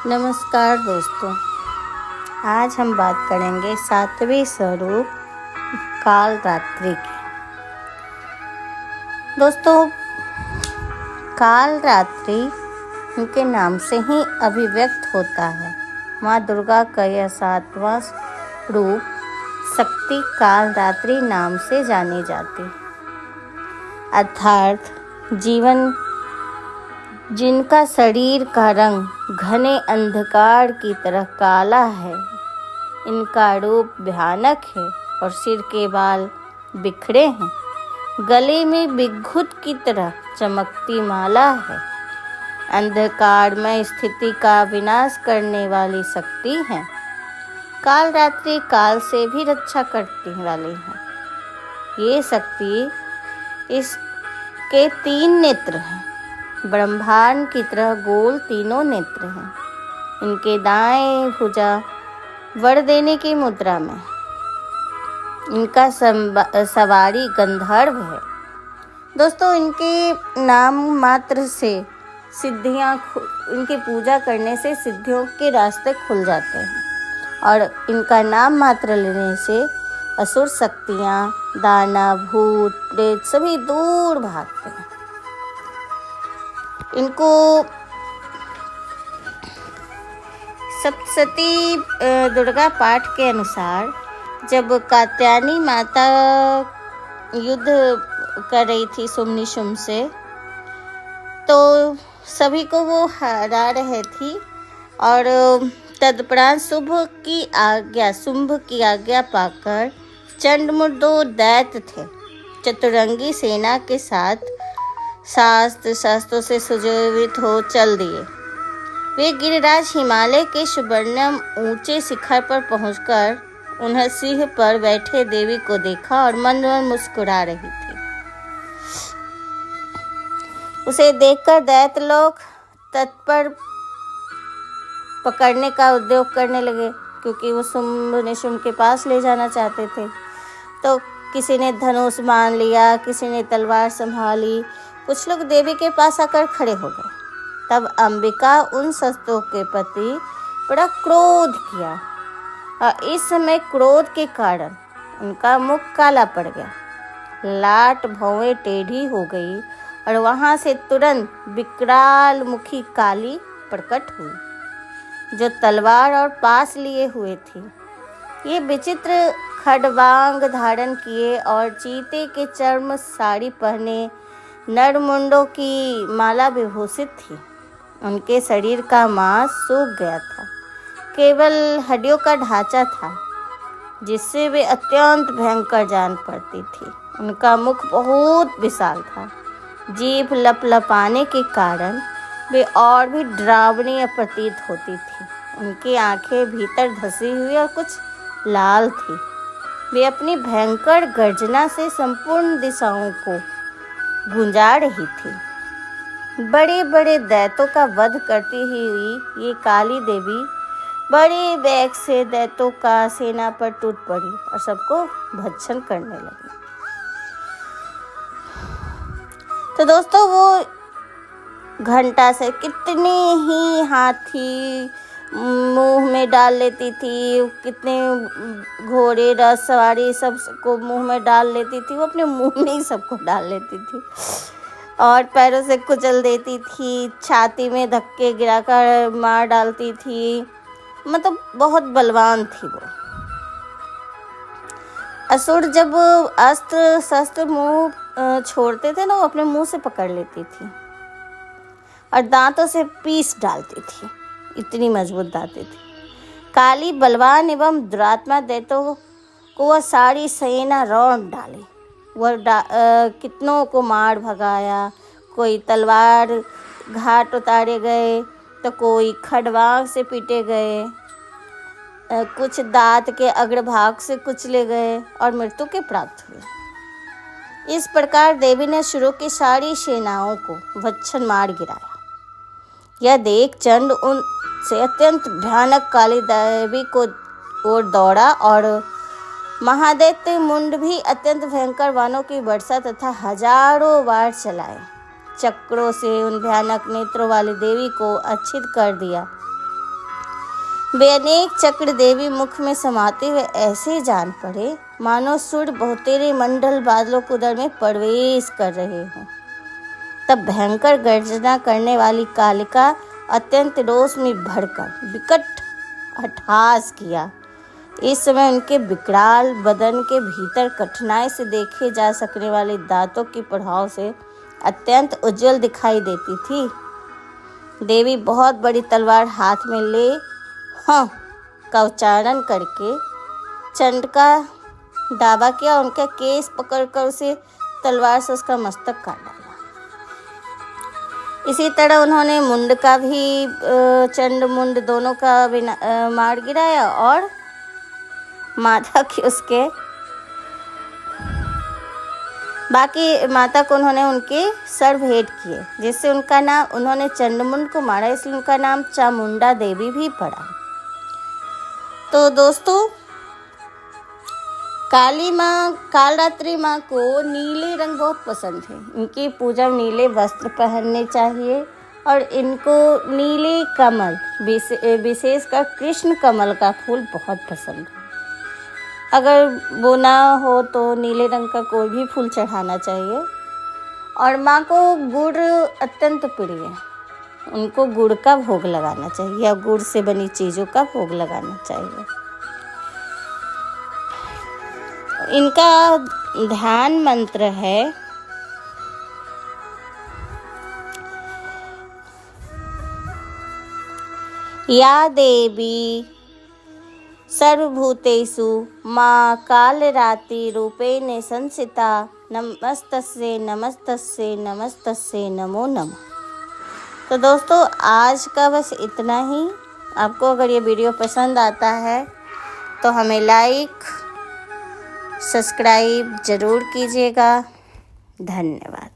नमस्कार दोस्तों, आज हम बात करेंगे सातवें स्वरूप काल रात्रि की। दोस्तों, काल रात्रि उनके नाम से ही अभिव्यक्त होता है। माँ दुर्गा का यह सातवां रूप शक्ति काल रात्रि नाम से जानी जाती, अर्थात जीवन जिनका शरीर का रंग घने अंधकार की तरह काला है, इनका रूप भयानक है और सिर के बाल बिखरे हैं, गले में बिघुत की तरह चमकती माला है, अंधकार में स्थिति का विनाश करने वाली शक्ति है। काल रात्रि काल से भी रक्षा करने वाली है। ये शक्ति इसके 3 नेत्र हैं, ब्रह्मांड की तरह गोल तीनों नेत्र हैं। इनके दाएं भुजा वर देने की मुद्रा में, इनका सवारी गंधर्व है। दोस्तों, इनके नाम मात्र से सिद्धियां, इनकी पूजा करने से सिद्धियों के रास्ते खुल जाते हैं और इनका नाम मात्र लेने से असुर शक्तियां, दानव, भूत, प्रेत सभी दूर भागते हैं। इनको सप्तशती दुर्गा पाठ के अनुसार जब कात्यायनी माता युद्ध कर रही थी शुम्भ से, तो सभी को वो हरा रहे थी और तदुपरांत शुंभ की आज्ञा पाकर चंडमुंड 2 दैत्य थे, चतुरंगी सेना के साथ शास्त्रों से सुजोभित हो चल दिए। वे गिरिराज हिमालय के सुवर्णम ऊंचे शिखर पर पहुंचकर उन्हें सिंह पर बैठे देवी को देखा और मन मन मुस्कुरा रही थी। उसे देखकर दैत्य लोग तत्पर पकड़ने का उद्योग करने लगे, क्योंकि वो शुंभ निशुंभ के पास ले जाना चाहते थे। तो किसी ने धनुष मान लिया, किसी ने तलवार संभाली, कुछ लोग देवी के पास आकर खड़े हो गए। तब अंबिका उन शस्त्रों के प्रति बड़ा क्रोध किया और इस समय क्रोध के कारण उनका मुख काला पड़ गया, लाट भौवें टेढ़ी हो गई और वहां से तुरंत विकराल मुखी काली प्रकट हुई, जो तलवार और पास लिए हुए थी। ये विचित्र खड्वांग धारण किए और चीते के चर्म साड़ी पहने नरमुंडों की माला विभूषित थी। उनके शरीर का मांस सूख गया था, केवल हड्डियों का ढांचा था, जिससे वे अत्यंत भयंकर जान पड़ती थी। उनका मुख बहुत विशाल था, जीभ लपलपाने के कारण वे और भी डरावनी प्रतीत होती थी। उनकी आंखें भीतर धसी हुई और कुछ लाल थी। वे अपनी भयंकर गर्जना से संपूर्ण दिशाओं को गूंजा रही थी। बड़े बड़े दैत्यों का वध करती हुई ये काली देवी बड़े वेग से दैत्यों का सेना पर टूट पड़ी और सबको भक्षण करने लगी। तो दोस्तों, वो घंटा से कितने ही हाथी मुंह में डाल लेती थी, कितने घोड़े रथ सवारी सबको मुंह में डाल लेती थी। वो अपने मुंह में ही सबको डाल लेती थी और पैरों से कुचल देती थी, छाती में धक्के गिराकर मार डालती थी। मतलब बहुत बलवान थी वो। असुर जब अस्त्र शस्त्र मुंह छोड़ते थे ना, वो अपने मुंह से पकड़ लेती थी और दांतों से पीस डालती थी, इतनी मजबूत दांतें थी। काली बलवान एवं दुरात्मा दैत्यों को वह सारी सेना रौंद डाली। वह कितनों को मार भगाया, कोई तलवार घाट उतारे गए तो कोई खड्वांग से पीटे गए, कुछ दांत के अग्रभाग से कुचले गए और मृत्यु के प्राप्त हुए। इस प्रकार देवी ने शुरू की सारी सेनाओं को भक्षण मार गिराया। यह देख चंड उनसे अत्यंत भयानक काली देवी को ओर दौड़ा और महादैत्य मुंड भी अत्यंत भयंकर बाणों की वर्षा तथा हजारों बार चलाए। चक्रों से उन भयानक नेत्रों वाली देवी को अच्छित कर दिया। वे अनेक चक्र देवी मुख में समाते हुए ऐसे जान पड़े मानो सूर्य बहुतेरे मंडल बादलों के उदर में प्रवेश कर रहे हों। तब भयंकर गर्जना करने वाली कालिका अत्यंत रोष में भरकर विकट अट्टहास किया। इस समय उनके विकराल बदन के भीतर कठिनाई से देखे जा सकने वाले दांतों की प्रभाव से अत्यंत उज्जवल दिखाई देती थी। देवी बहुत बड़ी तलवार हाथ में ले हाँ का उच्चारण करके चंड का दावा किया। उनका केस पकड़कर उसे तलवार से उसका मस्तक काट डाला। इसी तरह उन्होंने मुंड का भी चंड मुंड दोनों का मार गिराया और माता की उसके बाकी माता को उन्होंने उनके सर भेंट किए, जिससे उनका नाम उन्होंने चंडमुंड को मारा, इसलिए उनका नाम चामुंडा देवी भी पड़ा। तो दोस्तों, काली माँ कालरात्रि माँ को नीले रंग बहुत पसंद है। इनकी पूजा नीले वस्त्र पहनने चाहिए और इनको नीले कमल विशेषकर कृष्ण कमल का फूल बहुत पसंद है। अगर वो ना हो तो नीले रंग का कोई भी फूल चढ़ाना चाहिए। और माँ को गुड़ अत्यंत प्रिय है, उनको गुड़ का भोग लगाना चाहिए या गुड़ से बनी चीज़ों का भोग लगाना चाहिए। इनका ध्यान मंत्र है या देवी सर्वभूतेषु माँ कालरात्रि रूपेण संस्थिता नमस्तस्यै नमस्तस्यै नमस्तस्यै नमो नमः। तो दोस्तों, आज का बस इतना ही। आपको अगर ये वीडियो पसंद आता है तो हमें लाइक सब्सक्राइब ज़रूर कीजिएगा। धन्यवाद।